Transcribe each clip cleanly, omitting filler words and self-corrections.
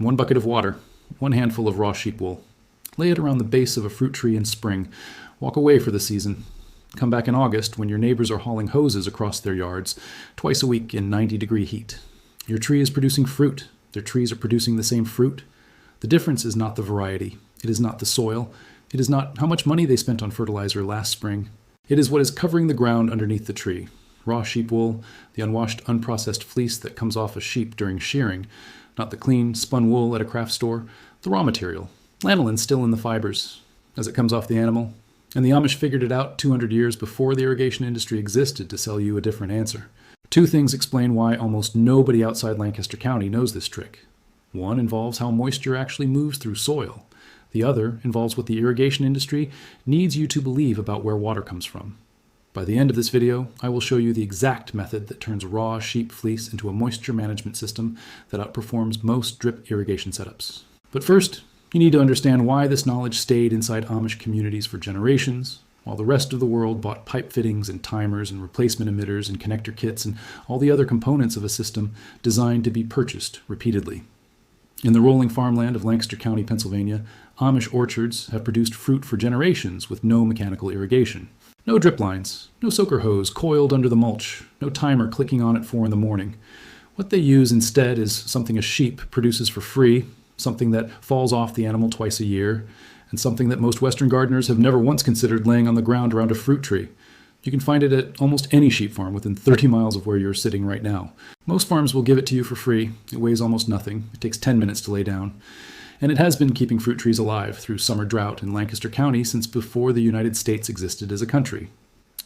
1 bucket of water, 1 handful of raw sheep wool. Lay it around the base of a fruit tree in spring. Walk away for the season. Come back in August when your neighbors are hauling hoses across their yards twice a week in 90-degree heat. Your tree is producing fruit. Their trees are producing the same fruit. The difference is not the variety. It is not the soil. It is not how much money they spent on fertilizer last spring. It is what is covering the ground underneath the tree. Raw sheep wool, the unwashed, unprocessed fleece that comes off a sheep during shearing, not the clean, spun wool at a craft store, the raw material. Lanolin still in the fibers as it comes off the animal. And the Amish figured it out 200 years before the irrigation industry existed to sell you a different answer. 2 things explain why almost nobody outside Lancaster County knows this trick. One involves how moisture actually moves through soil. The other involves what the irrigation industry needs you to believe about where water comes from. By the end of this video, I will show you the exact method that turns raw sheep fleece into a moisture management system that outperforms most drip irrigation setups. But first, you need to understand why this knowledge stayed inside Amish communities for generations, while the rest of the world bought pipe fittings and timers and replacement emitters and connector kits and all the other components of a system designed to be purchased repeatedly. In the rolling farmland of Lancaster County, Pennsylvania, Amish orchards have produced fruit for generations with no mechanical irrigation. No drip lines, no soaker hose coiled under the mulch, no timer clicking on at 4 in the morning. What they use instead is something a sheep produces for free, something that falls off the animal twice a year, and something that most Western gardeners have never once considered laying on the ground around a fruit tree. You can find it at almost any sheep farm within 30 miles of where you're sitting right now. Most farms will give it to you for free. It weighs almost nothing. It takes 10 minutes to lay down. And it has been keeping fruit trees alive through summer drought in Lancaster County since before the United States existed as a country.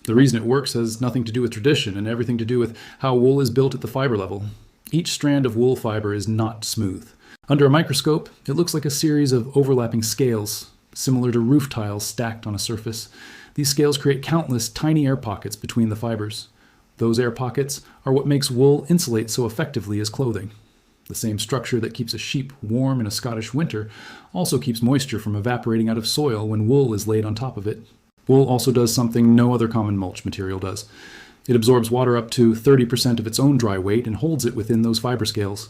The reason it works has nothing to do with tradition and everything to do with how wool is built at the fiber level. Each strand of wool fiber is not smooth. Under a microscope, it looks like a series of overlapping scales, similar to roof tiles stacked on a surface. These scales create countless tiny air pockets between the fibers. Those air pockets are what makes wool insulate so effectively as clothing. The same structure that keeps a sheep warm in a Scottish winter also keeps moisture from evaporating out of soil when wool is laid on top of it. Wool also does something no other common mulch material does. It absorbs water up to 30% of its own dry weight and holds it within those fiber scales.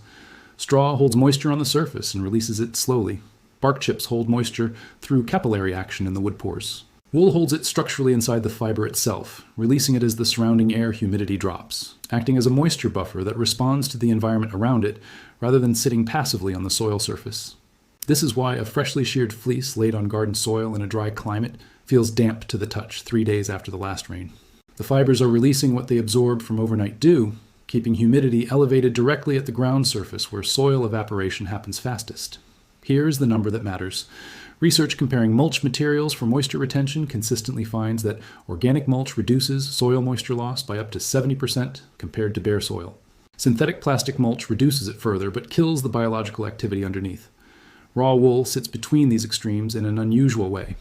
Straw holds moisture on the surface and releases it slowly. Bark chips hold moisture through capillary action in the wood pores. Wool holds it structurally inside the fiber itself, releasing it as the surrounding air humidity drops, acting as a moisture buffer that responds to the environment around it rather than sitting passively on the soil surface. This is why a freshly sheared fleece laid on garden soil in a dry climate feels damp to the touch 3 days after the last rain. The fibers are releasing what they absorbed from overnight dew, keeping humidity elevated directly at the ground surface where soil evaporation happens fastest. Here's the number that matters. Research comparing mulch materials for moisture retention consistently finds that organic mulch reduces soil moisture loss by up to 70% compared to bare soil. Synthetic plastic mulch reduces it further but kills the biological activity underneath. Raw wool sits between these extremes in an unusual way.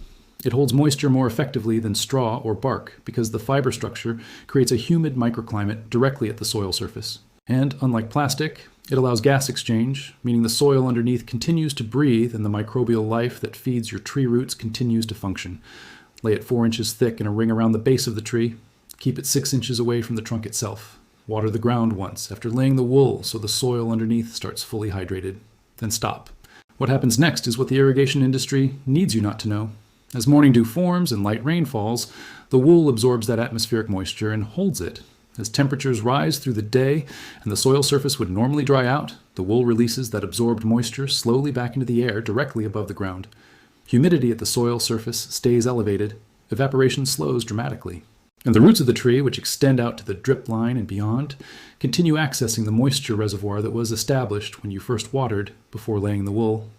It holds moisture more effectively than straw or bark because the fiber structure creates a humid microclimate directly at the soil surface. And unlike plastic, it allows gas exchange, meaning the soil underneath continues to breathe and the microbial life that feeds your tree roots continues to function. Lay it 4 inches thick in a ring around the base of the tree. Keep it 6 inches away from the trunk itself. Water the ground once after laying the wool so the soil underneath starts fully hydrated. Then stop. What happens next is what the irrigation industry needs you not to know. As morning dew forms and light rain falls, the wool absorbs that atmospheric moisture and holds it. As temperatures rise through the day and the soil surface would normally dry out, the wool releases that absorbed moisture slowly back into the air directly above the ground. Humidity at the soil surface stays elevated. Evaporation slows dramatically. And the roots of the tree, which extend out to the drip line and beyond, continue accessing the moisture reservoir that was established when you first watered before laying the wool.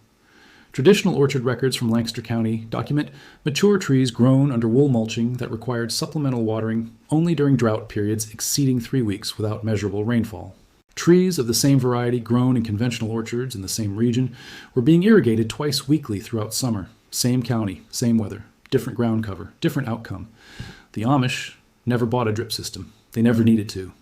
Traditional orchard records from Lancaster County document mature trees grown under wool mulching that required supplemental watering only during drought periods exceeding 3 weeks without measurable rainfall. Trees of the same variety grown in conventional orchards in the same region were being irrigated twice weekly throughout summer. Same county, same weather, different ground cover, different outcome. The Amish never bought a drip system. They never needed to.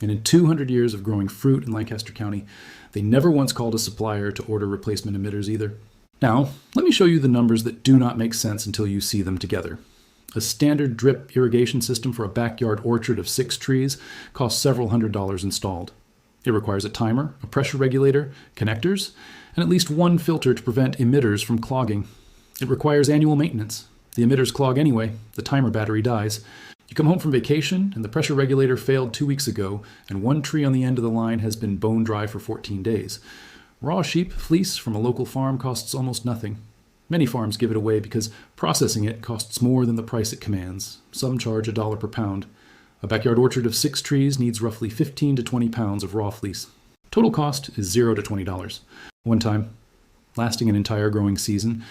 And in 200 years of growing fruit in Lancaster County, they never once called a supplier to order replacement emitters either. Now, let me show you the numbers that do not make sense until you see them together. A standard drip irrigation system for a backyard orchard of 6 trees costs several $100s installed. It requires a timer, a pressure regulator, connectors, and at least one filter to prevent emitters from clogging. It requires annual maintenance. The emitters clog anyway, the timer battery dies. You come home from vacation, and the pressure regulator failed 2 weeks ago, and one tree on the end of the line has been bone dry for 14 days. Raw sheep fleece from a local farm costs almost nothing. Many farms give it away because processing it costs more than the price it commands. Some charge $1 per pound. A backyard orchard of 6 trees needs roughly 15 to 20 pounds of raw fleece. Total cost is $0 to $20. One time, lasting an entire growing season.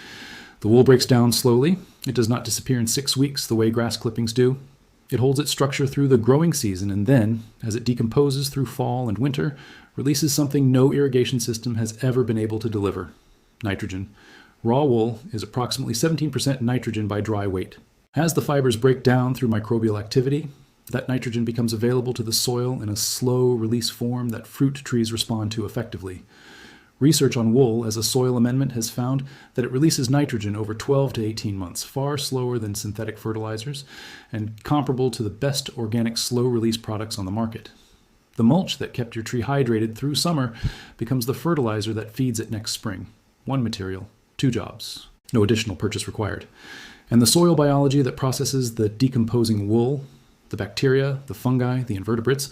The wool breaks down slowly. It does not disappear in 6 weeks the way grass clippings do. It holds its structure through the growing season and then, as it decomposes through fall and winter, releases something no irrigation system has ever been able to deliver: nitrogen. Raw wool is approximately 17% nitrogen by dry weight. As the fibers break down through microbial activity, that nitrogen becomes available to the soil in a slow release form that fruit trees respond to effectively. Research on wool as a soil amendment has found that it releases nitrogen over 12 to 18 months, far slower than synthetic fertilizers, and comparable to the best organic slow-release products on the market. The mulch that kept your tree hydrated through summer becomes the fertilizer that feeds it next spring. One material, 2 jobs, no additional purchase required. And the soil biology that processes the decomposing wool, the bacteria, the fungi, the invertebrates,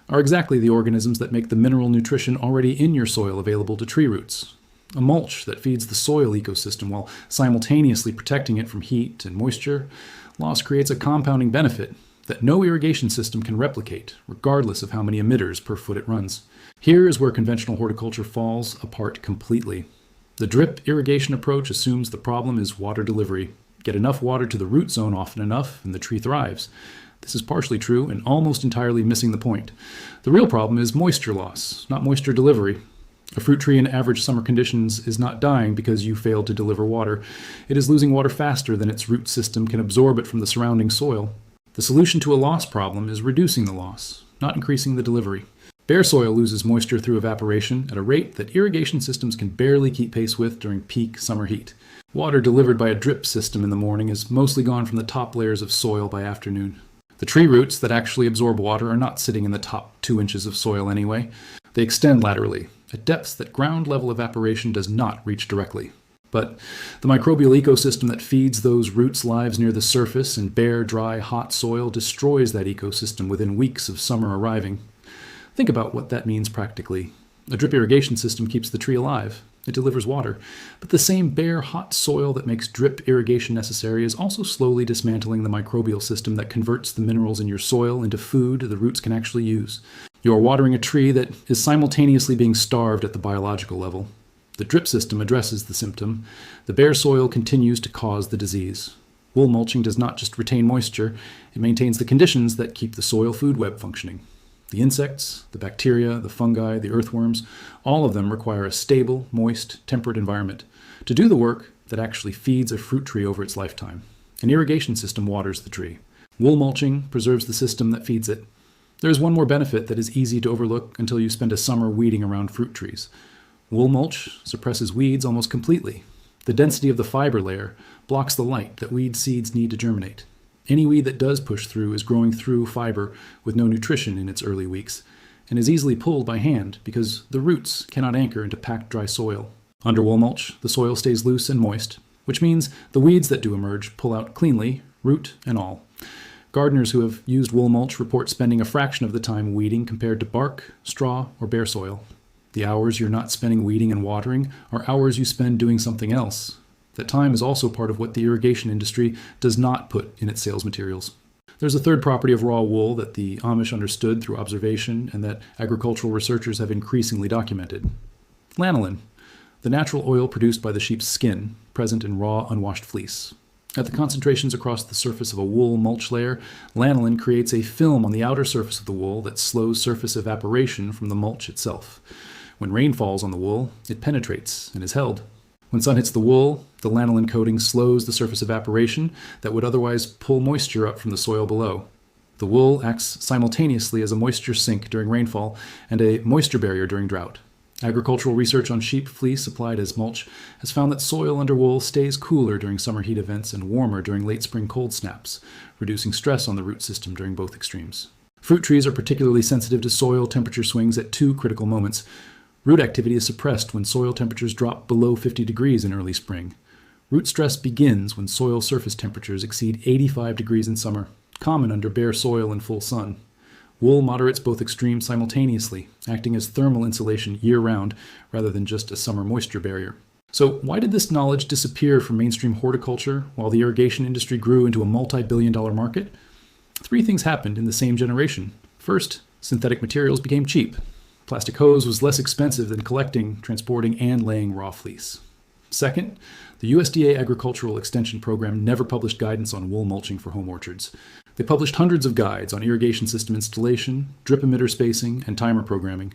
are exactly the organisms that make the mineral nutrition already in your soil available to tree roots. A mulch that feeds the soil ecosystem while simultaneously protecting it from heat and moisture loss creates a compounding benefit that no irrigation system can replicate, regardless of how many emitters per foot it runs. Here is where conventional horticulture falls apart completely. The drip irrigation approach assumes the problem is water delivery. Get enough water to the root zone often enough, and the tree thrives. This is partially true and almost entirely missing the point. The real problem is moisture loss, not moisture delivery. A fruit tree in average summer conditions is not dying because you failed to deliver water. It is losing water faster than its root system can absorb it from the surrounding soil. The solution to a loss problem is reducing the loss, not increasing the delivery. Bare soil loses moisture through evaporation at a rate that irrigation systems can barely keep pace with during peak summer heat. Water delivered by a drip system in the morning is mostly gone from the top layers of soil by afternoon. The tree roots that actually absorb water are not sitting in the top 2 inches of soil anyway. They extend laterally, at depths that ground-level evaporation does not reach directly. But the microbial ecosystem that feeds those roots lives near the surface, and bare, dry, hot soil destroys that ecosystem within weeks of summer arriving. Think about what that means practically. A drip irrigation system keeps the tree alive. It delivers water. But the same bare, hot soil that makes drip irrigation necessary is also slowly dismantling the microbial system that converts the minerals in your soil into food the roots can actually use. You are watering a tree that is simultaneously being starved at the biological level. The drip system addresses the symptom. The bare soil continues to cause the disease. Wool mulching does not just retain moisture, it maintains the conditions that keep the soil food web functioning. The insects, the bacteria, the fungi, the earthworms, all of them require a stable, moist, temperate environment to do the work that actually feeds a fruit tree over its lifetime. An irrigation system waters the tree. Wool mulching preserves the system that feeds it. There is one more benefit that is easy to overlook until you spend a summer weeding around fruit trees. Wool mulch suppresses weeds almost completely. The density of the fiber layer blocks the light that weed seeds need to germinate. Any weed that does push through is growing through fiber with no nutrition in its early weeks, and is easily pulled by hand because the roots cannot anchor into packed dry soil. Under wool mulch, the soil stays loose and moist, which means the weeds that do emerge pull out cleanly, root and all. Gardeners who have used wool mulch report spending a fraction of the time weeding compared to bark, straw, or bare soil. The hours you're not spending weeding and watering are hours you spend doing something else. That time is also part of what the irrigation industry does not put in its sales materials. There's a third property of raw wool that the Amish understood through observation and that agricultural researchers have increasingly documented. Lanolin, the natural oil produced by the sheep's skin, present in raw, unwashed fleece. At the concentrations across the surface of a wool mulch layer, lanolin creates a film on the outer surface of the wool that slows surface evaporation from the mulch itself. When rain falls on the wool, it penetrates and is held. When sun hits the wool, the lanolin coating slows the surface evaporation that would otherwise pull moisture up from the soil below. The wool acts simultaneously as a moisture sink during rainfall and a moisture barrier during drought. Agricultural research on sheep fleece applied as mulch has found that soil under wool stays cooler during summer heat events and warmer during late spring cold snaps, reducing stress on the root system during both extremes. Fruit trees are particularly sensitive to soil temperature swings at 2 critical moments: Root activity is suppressed when soil temperatures drop below 50 degrees in early spring. Root stress begins when soil surface temperatures exceed 85 degrees in summer, common under bare soil and full sun. Wool moderates both extremes simultaneously, acting as thermal insulation year-round rather than just a summer moisture barrier. So why did this knowledge disappear from mainstream horticulture while the irrigation industry grew into a multi-billion-dollar market? 3 things happened in the same generation. First, synthetic materials became cheap. Plastic hose was less expensive than collecting, transporting, and laying raw fleece. Second, the USDA Agricultural Extension Program never published guidance on wool mulching for home orchards. They published hundreds of guides on irrigation system installation, drip emitter spacing, and timer programming.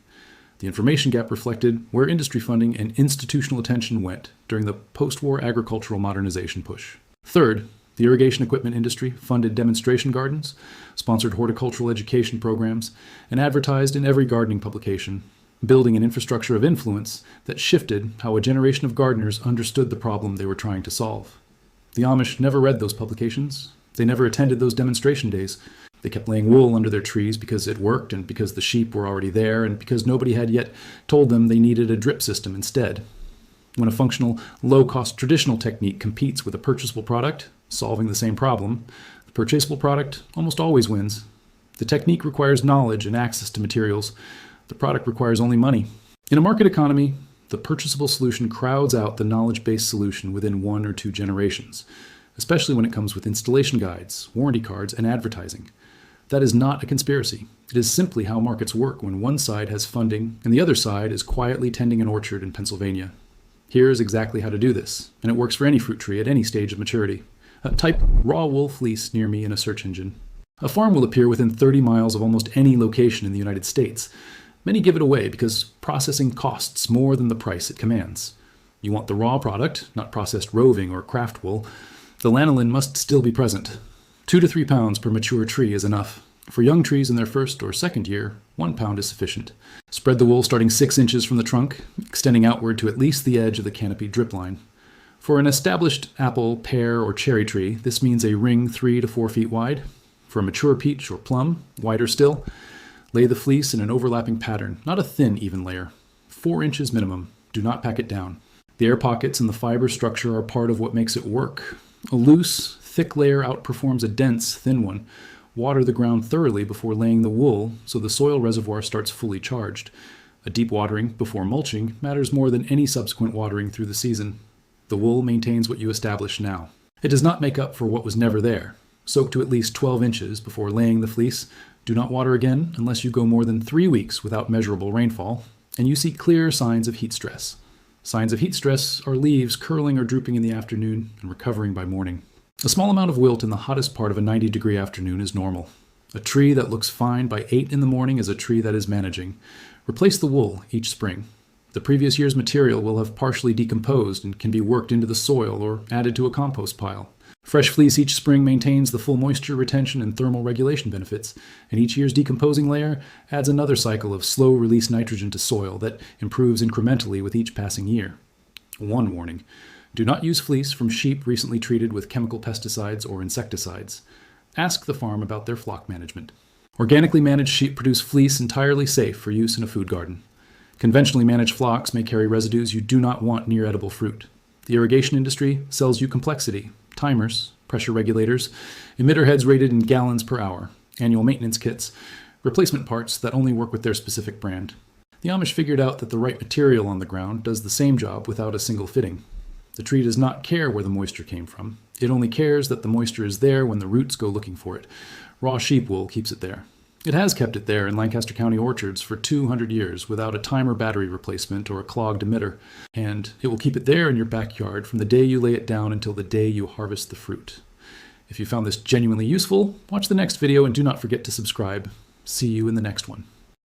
The information gap reflected where industry funding and institutional attention went during the post-war agricultural modernization push. Third, the irrigation equipment industry funded demonstration gardens, sponsored horticultural education programs, and advertised in every gardening publication, building an infrastructure of influence that shifted how a generation of gardeners understood the problem they were trying to solve. The Amish never read those publications. They never attended those demonstration days. They kept laying wool under their trees because it worked and because the sheep were already there and because nobody had yet told them they needed a drip system instead. When a functional, low-cost traditional technique competes with a purchasable product, solving the same problem, the purchasable product almost always wins. The technique requires knowledge and access to materials. The product requires only money. In a market economy, the purchasable solution crowds out the knowledge-based solution within 1 or 2 generations, especially when it comes with installation guides, warranty cards, and advertising. That is not a conspiracy. It is simply how markets work when one side has funding and the other side is quietly tending an orchard in Pennsylvania. Here is exactly how to do this, and it works for any fruit tree at any stage of maturity. Type raw wool fleece near me in a search engine. A farm will appear within 30 miles of almost any location in the United States. Many give it away because processing costs more than the price it commands. You want the raw product, not processed roving or craft wool. The lanolin must still be present. 2 to 3 pounds per mature tree is enough. For young trees in their first or second year, 1 pound is sufficient. Spread the wool starting 6 inches from the trunk, extending outward to at least the edge of the canopy drip line. For an established apple, pear, or cherry tree, this means a ring 3 to 4 feet wide. For a mature peach or plum, wider still, lay the fleece in an overlapping pattern, not a thin, even layer. 4 inches minimum. Do not pack it down. The air pockets and the fiber structure are part of what makes it work. A loose, thick layer outperforms a dense, thin one. Water the ground thoroughly before laying the wool so the soil reservoir starts fully charged. A deep watering before mulching matters more than any subsequent watering through the season. The wool maintains what you establish now. It does not make up for what was never there. Soak to at least 12 inches before laying the fleece. Do not water again unless you go more than 3 weeks without measurable rainfall, and you see clear signs of heat stress. Signs of heat stress are leaves curling or drooping in the afternoon and recovering by morning. A small amount of wilt in the hottest part of a 90-degree afternoon is normal. A tree that looks fine by 8 in the morning is a tree that is managing. Replace the wool each spring. The previous year's material will have partially decomposed and can be worked into the soil or added to a compost pile. Fresh fleece each spring maintains the full moisture retention and thermal regulation benefits, and each year's decomposing layer adds another cycle of slow-release nitrogen to soil that improves incrementally with each passing year. One warning: do not use fleece from sheep recently treated with chemical pesticides or insecticides. Ask the farm about their flock management. Organically managed sheep produce fleece entirely safe for use in a food garden. Conventionally managed flocks may carry residues you do not want near edible fruit. The irrigation industry sells you complexity, timers, pressure regulators, emitter heads rated in gallons per hour, annual maintenance kits, replacement parts that only work with their specific brand. The Amish figured out that the right material on the ground does the same job without a single fitting. The tree does not care where the moisture came from. It only cares that the moisture is there when the roots go looking for it. Raw sheep wool keeps it there. It has kept it there in Lancaster County orchards for 200 years without a timer battery replacement or a clogged emitter, and it will keep it there in your backyard from the day you lay it down until the day you harvest the fruit. If you found this genuinely useful, watch the next video and do not forget to subscribe. See you in the next one.